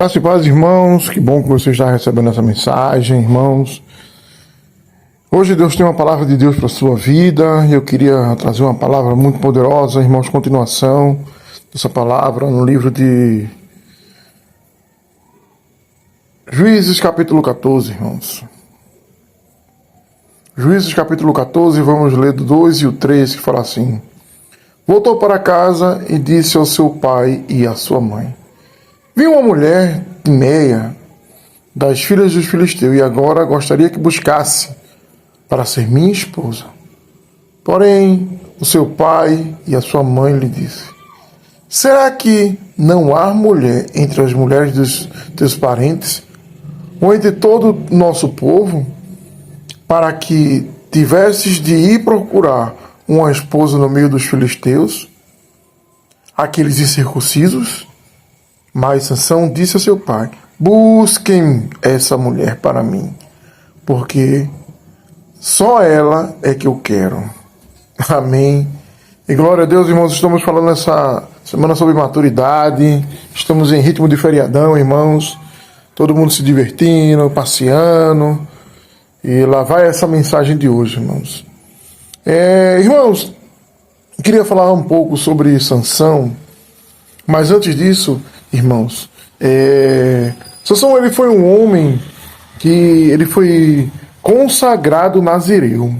Graças e paz, irmãos. Que bom que você está recebendo essa mensagem, irmãos. Hoje Deus tem uma palavra de Deus para a sua vida e eu queria trazer uma palavra muito poderosa, irmãos, continuação dessa palavra no livro de Juízes capítulo 14, irmãos. Juízes capítulo 14, vamos ler do 2 e o 3, que fala assim: Voltou para casa e disse ao seu pai e à sua mãe: Vi uma mulher Timeia das filhas dos filisteus e agora gostaria que buscasse para ser minha esposa. Porém, o seu pai e a sua mãe lhe disse: Será que não há mulher entre as mulheres dos teus parentes ou entre todo o nosso povo para que tivesses de ir procurar uma esposa no meio dos filisteus, aqueles incircuncisos? Mas Sansão disse a seu pai: Busquem essa mulher para mim, porque só ela é que eu quero. Amém. E glória a Deus, irmãos. Estamos falando essa semana sobre maturidade. Estamos em ritmo de feriadão, irmãos. Todo mundo se divertindo, passeando. E lá vai essa mensagem de hoje, irmãos. Irmãos, eu queria falar um pouco sobre Sansão. Mas antes disso, irmãos, Sansão, ele foi um homem que ele foi consagrado nazireu.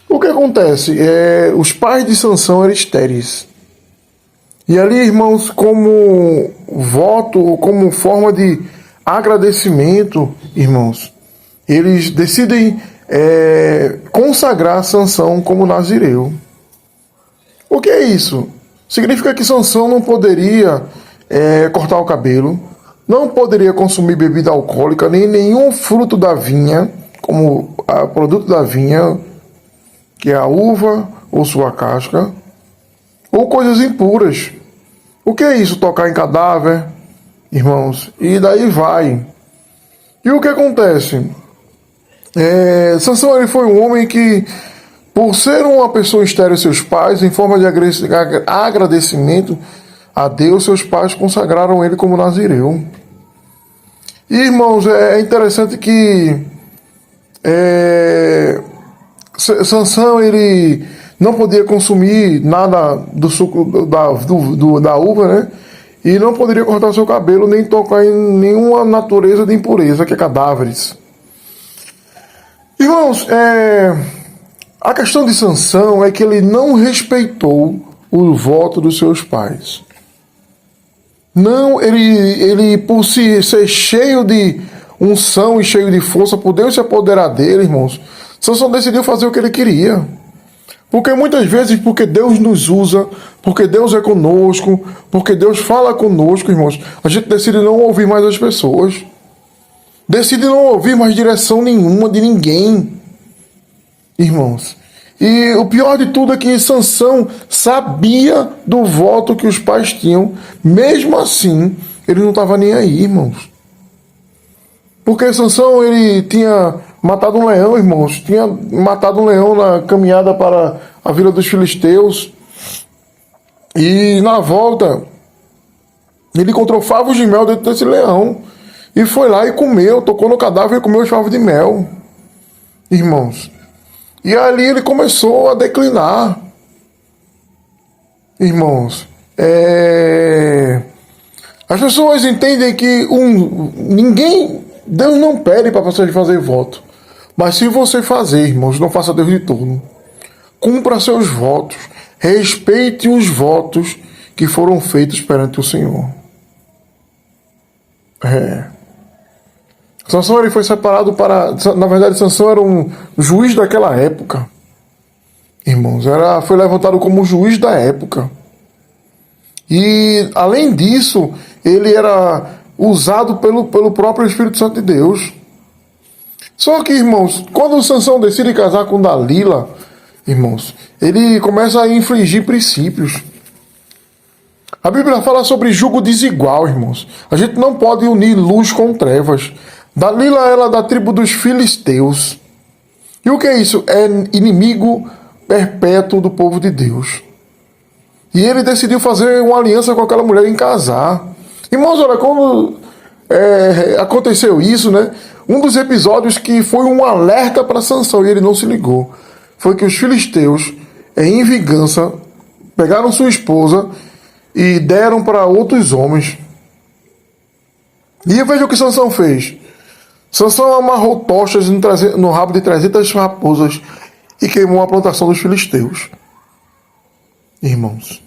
O que acontece? Os pais de Sansão eram estéreis. E ali, irmãos, como voto, como forma de agradecimento, irmãos, eles decidem consagrar Sansão como nazireu. O que é isso? Significa que Sansão não poderia cortar o cabelo, não poderia consumir bebida alcoólica, nem nenhum fruto da vinha, como o produto da vinha, que é a uva ou sua casca, ou coisas impuras. O que é isso? Tocar em cadáver, irmãos, e daí vai. E o que acontece? Sansão, ele foi um homem que, por ser uma pessoa estéril aos seus pais, em forma de agradecimento a Deus, seus pais consagraram ele como nazireu. E, irmãos, é interessante que Sansão, ele não podia consumir nada do suco da uva, né? E não poderia cortar seu cabelo, nem tocar em nenhuma natureza de impureza, que é cadáveres. Irmãos, a questão de Sansão é que ele não respeitou o voto dos seus pais. Não, ele por ser cheio de unção e cheio de força, por Deus se apoderar dele, irmãos, Sansão decidiu fazer o que ele queria. Porque muitas vezes, porque Deus nos usa, porque Deus é conosco, porque Deus fala conosco, irmãos, a gente decide não ouvir mais as pessoas. Decide não ouvir mais direção nenhuma de ninguém, irmãos. E o pior de tudo é que Sansão sabia do voto que os pais tinham. Mesmo assim, ele não estava nem aí, irmãos. Porque Sansão, ele tinha matado um leão, irmãos. Tinha matado um leão na caminhada para a vila dos filisteus. E na volta, ele encontrou favos de mel dentro desse leão. E foi lá e comeu, tocou no cadáver e comeu os favos de mel, irmãos. E ali ele começou a declinar, irmãos. As pessoas entendem que Deus não pede para você fazer voto. Mas se você fazer, irmãos, não faça Deus de turno. Cumpra seus votos. Respeite os votos que foram feitos perante o Senhor. Sansão, ele foi separado para... Na verdade, Sansão era um juiz daquela época. Irmãos, foi levantado como juiz da época. E, além disso, ele era usado pelo próprio Espírito Santo de Deus. Só que, irmãos, quando Sansão decide casar com Dalila, irmãos, ele começa a infringir princípios. A Bíblia fala sobre jugo desigual, irmãos. A gente não pode unir luz com trevas. Dalila, ela é da tribo dos filisteus. E o que é isso? É inimigo perpétuo do povo de Deus. E ele decidiu fazer uma aliança com aquela mulher em casar. Irmãos, olha, quando aconteceu isso, né? Um dos episódios que foi um alerta para Sansão e ele não se ligou foi que os filisteus, em vingança, pegaram sua esposa e deram para outros homens. E veja o que Sansão fez. Sansão amarrou tochas no rabo de 300 raposas e queimou a plantação dos filisteus. Irmãos,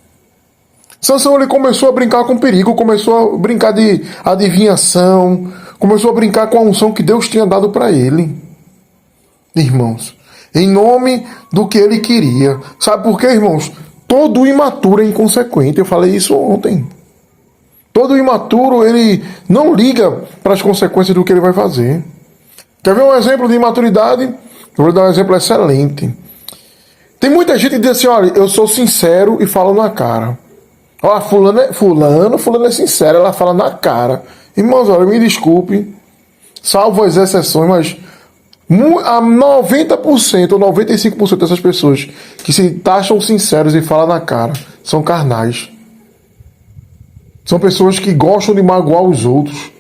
Sansão ele começou a brincar com perigo, começou a brincar de adivinhação, começou a brincar com a unção que Deus tinha dado para ele. Irmãos, em nome do que ele queria. Sabe por quê, irmãos? Todo imaturo é inconsequente. Eu falei isso ontem. Todo imaturo, ele não liga para as consequências do que ele vai fazer. Quer ver um exemplo de imaturidade? Eu vou dar um exemplo excelente. Tem muita gente que diz assim, olha, eu sou sincero e falo na cara. Ó, fulano é sincero, ela fala na cara. Irmãos, olha, me desculpe, salvo as exceções, mas a 90% ou 95% dessas pessoas que se taxam sinceros e falam na cara são carnais. São pessoas que gostam de magoar os outros,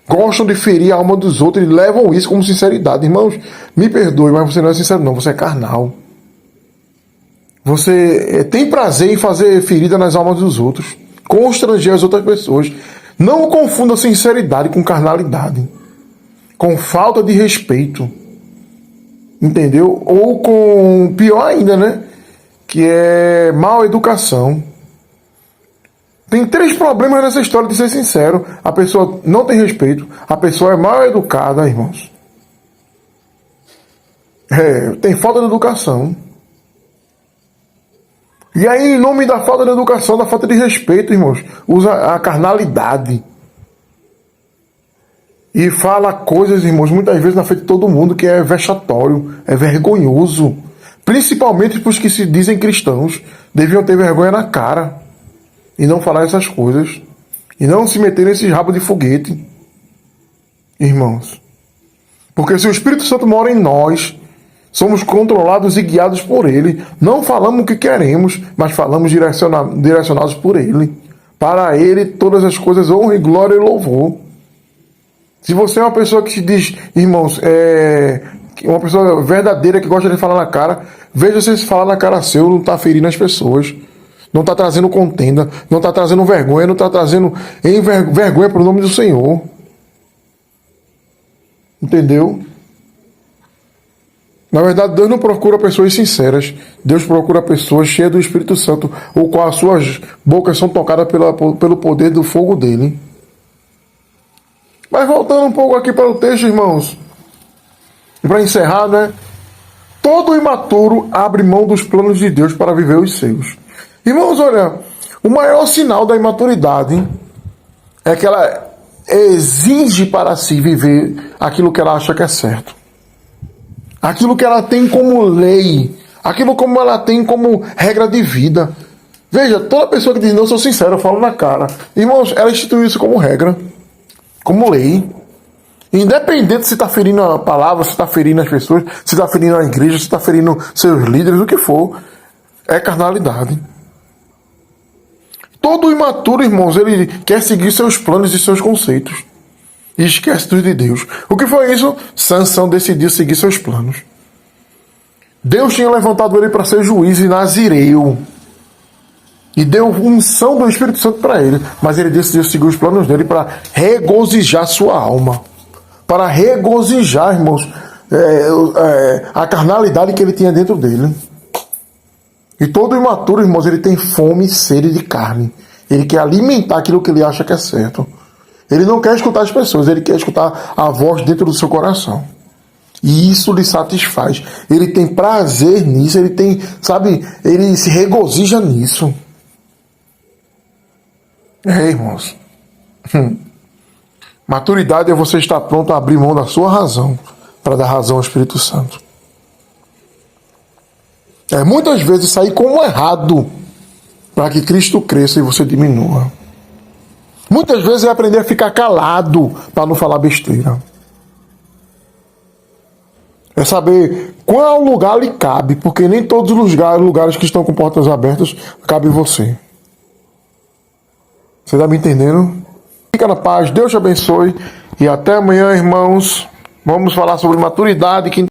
gostam de ferir a alma dos outros e levam isso como sinceridade. Irmãos, me perdoe, mas você não é sincero não, você é carnal. Você tem prazer em fazer ferida nas almas dos outros, constranger as outras pessoas. Não confunda sinceridade com carnalidade, com falta de respeito, entendeu? Ou com, pior ainda, né? Que é mal educação. Tem 3 problemas nessa história de ser sincero. A pessoa não tem respeito, a pessoa é mal educada, irmãos. Tem falta de educação. E aí, em nome da falta de educação, da falta de respeito, irmãos, usa a carnalidade. E fala coisas, irmãos, muitas vezes na frente de todo mundo, que é vexatório, é vergonhoso. Principalmente para os que se dizem cristãos, deviam ter vergonha na cara. E não falar essas coisas. E não se meter nesses rabos de foguete. Irmãos. Porque se o Espírito Santo mora em nós, somos controlados e guiados por Ele. Não falamos o que queremos, mas falamos direcionados por Ele. Para Ele todas as coisas, honra e glória e louvor. Se você é uma pessoa que se diz, irmãos, uma pessoa verdadeira que gosta de falar na cara, veja se esse falar na cara seu não está ferindo as pessoas. Não está trazendo contenda, não está trazendo vergonha, não está trazendo vergonha para o nome do Senhor. Entendeu? Na verdade, Deus não procura pessoas sinceras. Deus procura pessoas cheias do Espírito Santo, ou com as suas bocas são tocadas pelo poder do fogo dele. Mas voltando um pouco aqui para o texto, irmãos, e para encerrar, né? Todo imaturo abre mão dos planos de Deus para viver os seus. Irmãos, olha, o maior sinal da imaturidade é que ela exige para si viver aquilo que ela acha que é certo. Aquilo que ela tem como lei, aquilo como ela tem como regra de vida. Veja, toda pessoa que diz, não, sou sincero, eu falo na cara. Irmãos, ela instituiu isso como regra, como lei. Independente se está ferindo a palavra, se está ferindo as pessoas, se está ferindo a igreja, se está ferindo seus líderes, o que for, é carnalidade. Todo imaturo, irmãos, ele quer seguir seus planos e seus conceitos. E esquece dos de Deus. O que foi isso? Sansão decidiu seguir seus planos. Deus tinha levantado ele para ser juiz e nazireu. E deu unção do Espírito Santo para ele. Mas ele decidiu seguir os planos dele para regozijar sua alma. Para regozijar, irmãos, a carnalidade que ele tinha dentro dele. E todo imaturo, irmãos, ele tem fome e sede de carne. Ele quer alimentar aquilo que ele acha que é certo. Ele não quer escutar as pessoas, ele quer escutar a voz dentro do seu coração. E isso lhe satisfaz. Ele tem prazer nisso, ele tem, sabe, ele se regozija nisso. Irmãos. Maturidade é você estar pronto a abrir mão da sua razão para dar razão ao Espírito Santo. Muitas vezes sair como errado para que Cristo cresça e você diminua. Muitas vezes é aprender a ficar calado para não falar besteira. É saber qual lugar lhe cabe, porque nem todos os lugares que estão com portas abertas cabe você. Você está me entendendo? Fica na paz, Deus te abençoe e até amanhã, irmãos. Vamos falar sobre maturidade.